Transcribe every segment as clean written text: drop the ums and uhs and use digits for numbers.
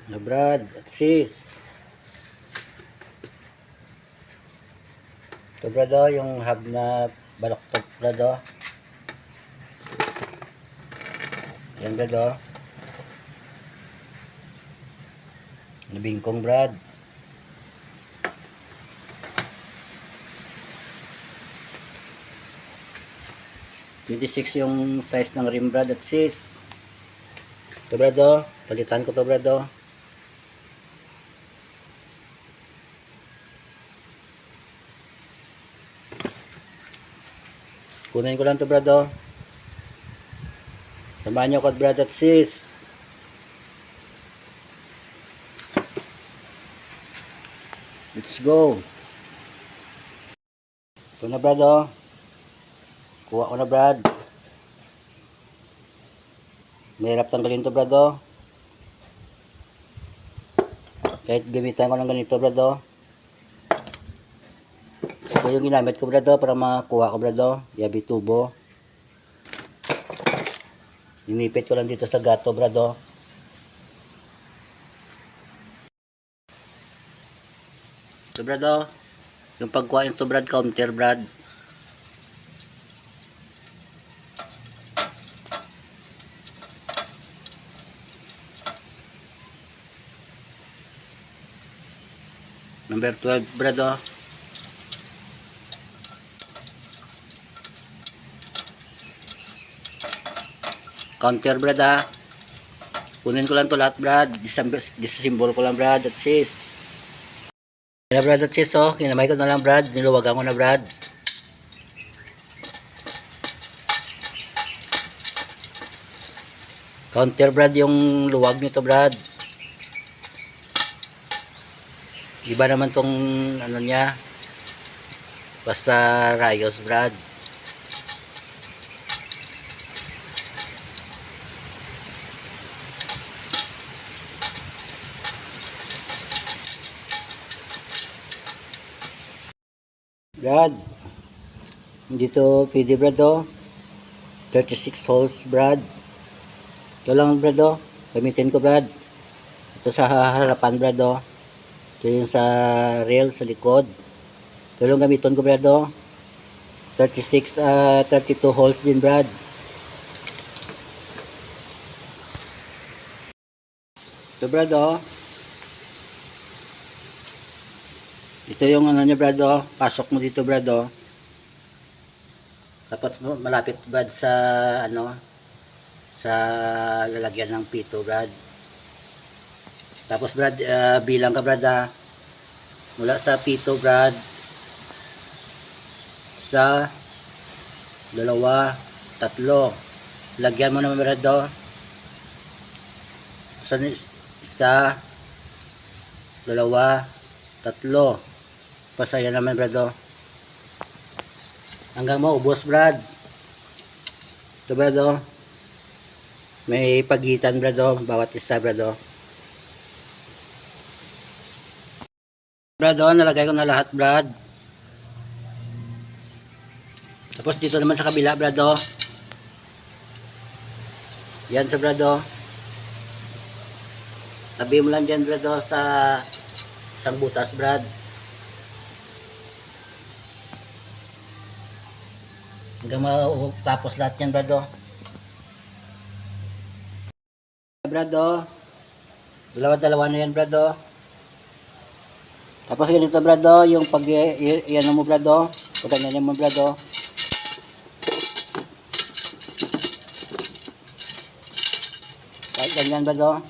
na Brad at sis. Ito Brad oh, yung hub na baloktot Brad oh. Yan Brad oh. Nabingkong Brad. .26 yung size ng rim Brad at sis. Ito Brad oh, palitan ko to Brad oh. Kunin ko lang to Brad oh. Samahan nyo ko Brad at sis. Let's go. Ito na Brad oh. Kuha ko na Brad. Mahirap tanggalin to Brad oh. Kahit gamitan ko ng ganito Brad oh. Ito yung ginamit ko Brad oh, para makakuha ko Brad oh. Yabi tubo. Inipit ko lang dito sa gato Brad oh. Ito Brad oh. Yung pagkuha ito Brad, counter Brad. Number 12 Brad oh. Counter Brad ah. Kunin ko lang to lahat Brad. Disasimbol ko lang Brad at sis. Kaya Brad at sis oh. Kinamay ko na lang Brad. Niluwagan ko na Brad. Counter Brad yung luwag nito Brad. Iba naman tong ano niya. Basta rayos Brad. Brad. Dito pwede Brad oh. 36 holes Brad. Ito lang Brad oh. Gamitin ko Brad. Ito sa harapan Brad oh. Ito yung sa rail sa likod. Ito lang gamitin ko Brad oh. 32 holes din Brad. Ito Brad oh. Ito yung ano niya Brad oh. Pasok mo dito Brad oh. Dapat malapit Brad sa ano, sa lalagyan ng pito Brad. Tapos Brad, bilang ka Brad ah. Mula sa pito Brad, sa 2, 3. Lagyan mo naman Brad oh. Sa 1, 2, 3. Pasaya naman Brad oh. Hanggang maubos Brad. Ito Brad oh. May pagitan Brad oh, bawat isa Brad oh. Brad oh, nalagay ko na lahat Brad. Tapos dito naman sa kabila Brad oh. Yan sa Brad oh. Tabi mo lang dyan Brad oh, sa isang butas Brad. Hanggang matapos lahat yan Brad oh. Brad oh. Dalawa-dalawa na yan Brad oh. Tapos ganito Brad oh, yung pag iyan mo Brad oh. Pag ganyan mo Brad oh. Kahit ganyan Brad oh.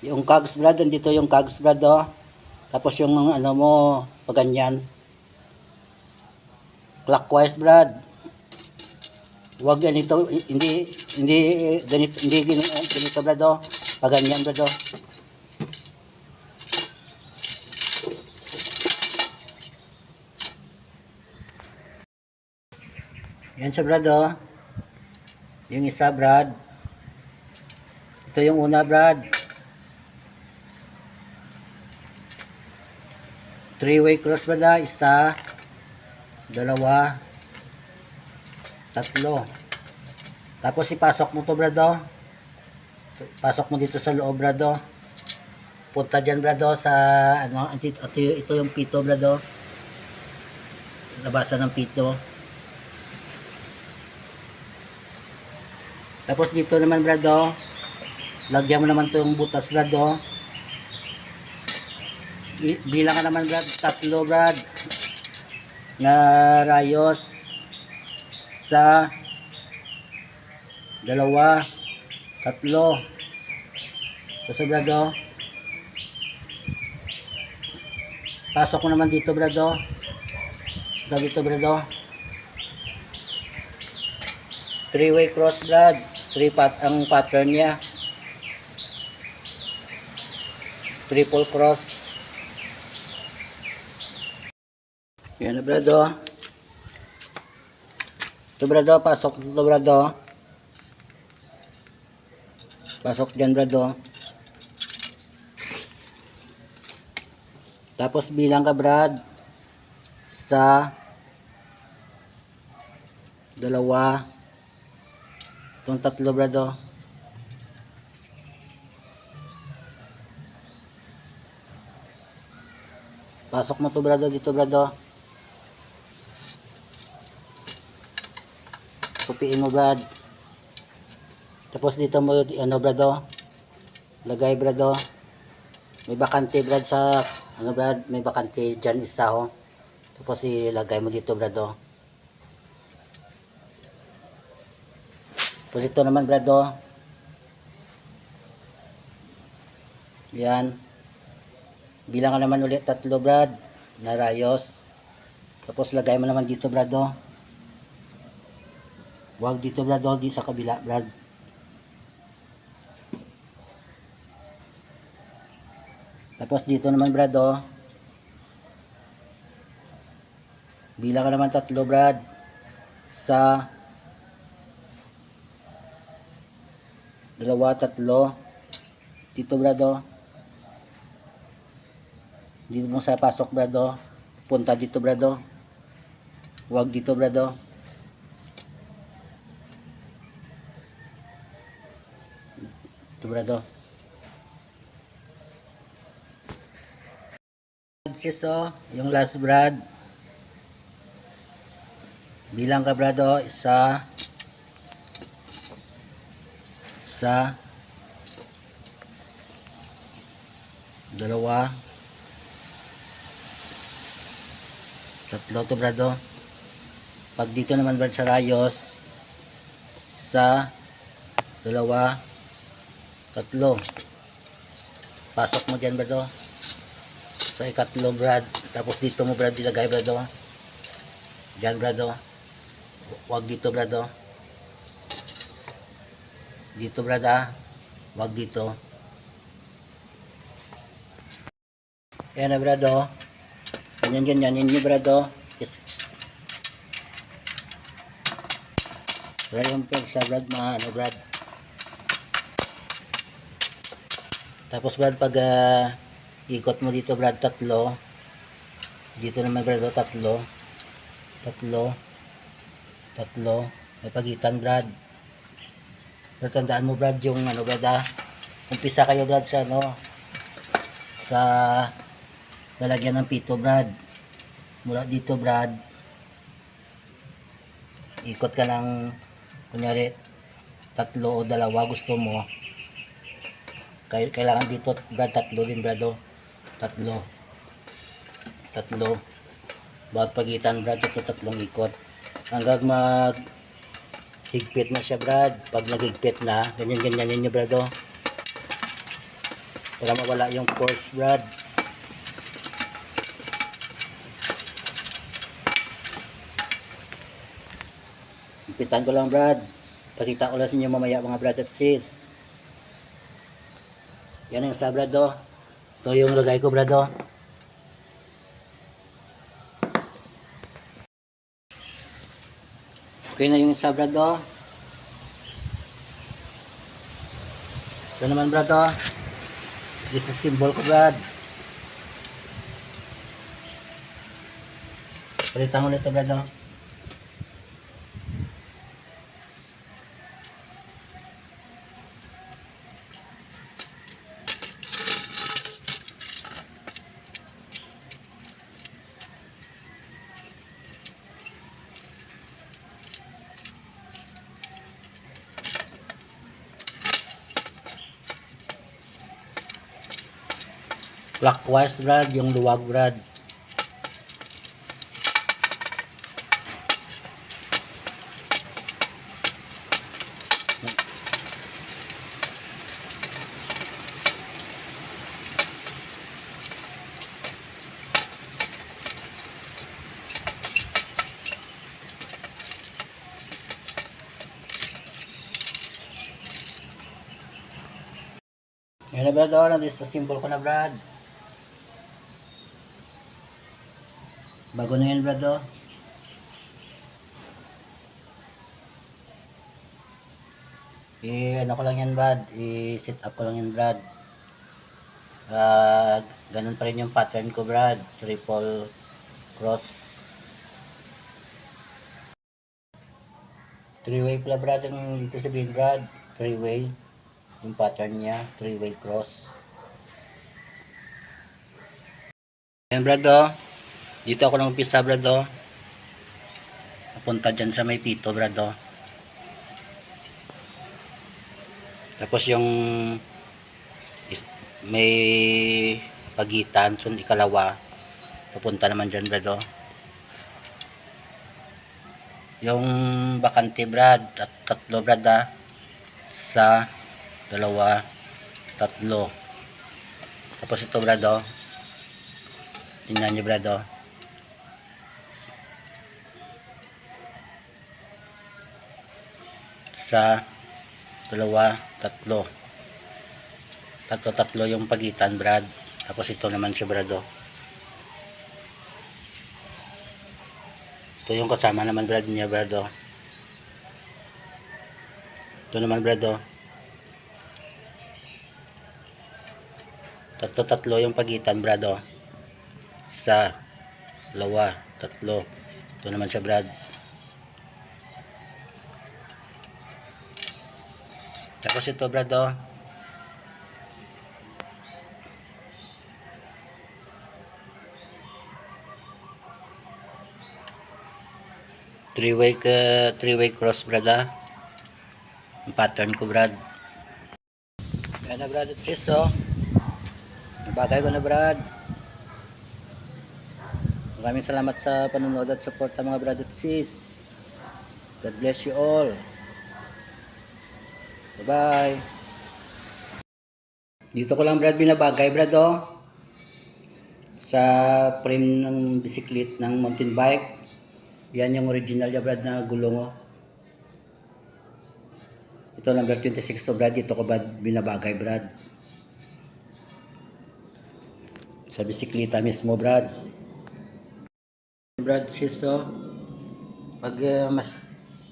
Yung cogs Brad, nandito yung cogs Brad oh. Tapos yung ano mo, pag ganyan. Clockwise Brad. Huwag ganito, hindi ganito Brad oh. Pag ganyan Brad oh. Yan siya Brad oh. Yung isa Brad. Ito yung una Brad. 3-way cross Brad ah. Isa, 2, 3. Tapos ipasok mo to brado. Pasok mo dito sa loob brado. Punta dyan brado sa ano, ito yung pito brado. Labasan ng pito. Tapos dito naman brado, lagyan mo naman itong butas brado. Bilang ka naman brad, 3 brad na rayos sa 2, 3. Tapos brado, pasok mo naman dito brado. Dito brado, 3-way cross brad, 3 ang pattern niya, triple cross. Yan na brado. Ito brado, pasok dito brado. Pasok dyan brado. Tapos bilang ka brad sa 2, itong 3 brado. Pasok mo to brado dito brado. Kupiin mo brad. Tapos dito mo ano brado, lagay brado. May bakante brad sa ano brad, may bakante dyan isa ho. Tapos ilagay mo dito brado. Tapos ito naman brado, yan, bilang ka naman ulit 3 brad na rayos. Tapos lagay mo naman dito brado. Huwag dito brado, di sa kabila brad. Tapos dito naman brado, bilang ka naman 3 brad sa 2, 3. Dito brado, dito mo sa pasok brado, punta dito brado. Huwag dito brado. Dito brado. So, yung last brad, bilang ka brado, 1, 2, 3 to brado. Pag dito naman brad sa rayos, 1, 2, 3. Pasok mo dyan brado sa 3 brad. Tapos dito mo brad ilagay brado. Dyan brado. Huwag dito brado. Dito brada. Huwag dito. Yan na brado. Ganyan yun brado. Try yung peg sa brad mga ano brad. Tapos brad pag ikot mo dito brad 3. Dito naman brado 3. 3. May pagitan brad. Pero tandaan mo brad yung ano brad umpisa kayo brad sa ano, sa lalagyan ng pito brad. Mula dito brad, ikot ka ng kunyari 3 o 2 gusto mo. Kailangan dito brad 3 din brado. 3. Bawat pagitan brad ito 3 ikot. Hanggang mag higpit na siya brad. Pag naghigpit na, ganyan ninyo brado. Para mawala yung force brad. Higpitan ko lang brad. Pakita ko lang sa inyo mamaya mga brad at sis. Yan ang isa brado. Ito yung lagay ko brado. Okay na yung isa brado. Ito naman brado. This is symbol ko brad. Palitan ko nito brado. clockwise brad, yung luwag brad. Yan na brad, oh, nandito sa symbol ko na brad. Bago na yan brad, oh. Ano ko lang yan brad, i-set up ko lang yan brad. Ganun pa rin yung pattern ko brad, triple cross. 3-way pala brad ang dito sabihin brad, 3-way. Yung pattern niya, 3-way cross. Yan brad, oh. Dito ako lang umpisa brad, oh. Napunta dyan sa may pito brad, oh. Tapos yung may pagitan, so ikalawa, papunta naman dyan brad, oh. Yung bakante brad, at tatlo brad, ah. Sa dalawa, tatlo. Tapos ito brad, oh. Tingnan nyo brad, oh. Sa dalawa, tatlo. Tatlo yung pagitan brad. Tapos ito naman siya brad, oh. Ito yung kasama naman brad niya brad, oh. Ito naman brad, oh. Tatlo yung pagitan brad, oh. Sa dalawa, tatlo. Ito naman siya brad. Tapos ito brad, oh. Three-way cross brad, ah. Yung pattern ko brad. Yan na brad at sis, oh. Nabagay ko na brad. Maraming salamat sa panonood at support mga brad at sis. God bless you all. Bye bye. Dito ko lang brad binabagay brad, oh. Sa frame ng bisiklet ng mountain bike. Yan yung original ya brad na gulong, oh. Ito number 26 to brad. Dito ko brad binabagay brad. Sa bisikleta mismo brad. Brad sis, oh. Pag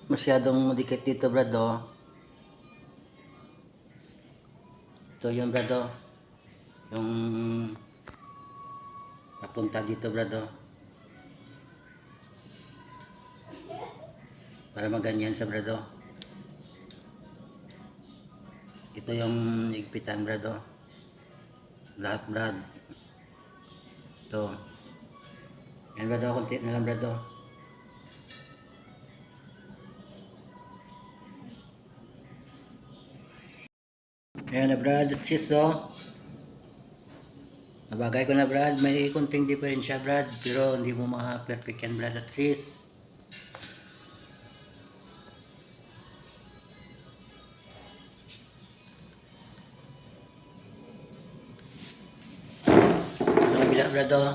masyadong dikit dito brad, oh. Ito yung brad, oh. Yung napunta dito brad, oh. Para maganyan sa brad, oh. Ito yung higpitan brad, oh. Lahat brad. Ito. Yan brad, oh. Konti na lang brad, oh. Ayan na brad at sis, oh. Nabagay ko na brad. May konting diferensya brad. Pero hindi mo ma-perfect yan brad at sis. Sa kabila brad, oh.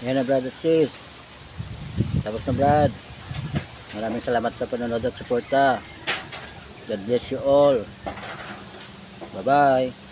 Ayan na brad at sis. Tapos na brad. Maraming salamat sa panonood at suporta. God bless you all. Bye bye.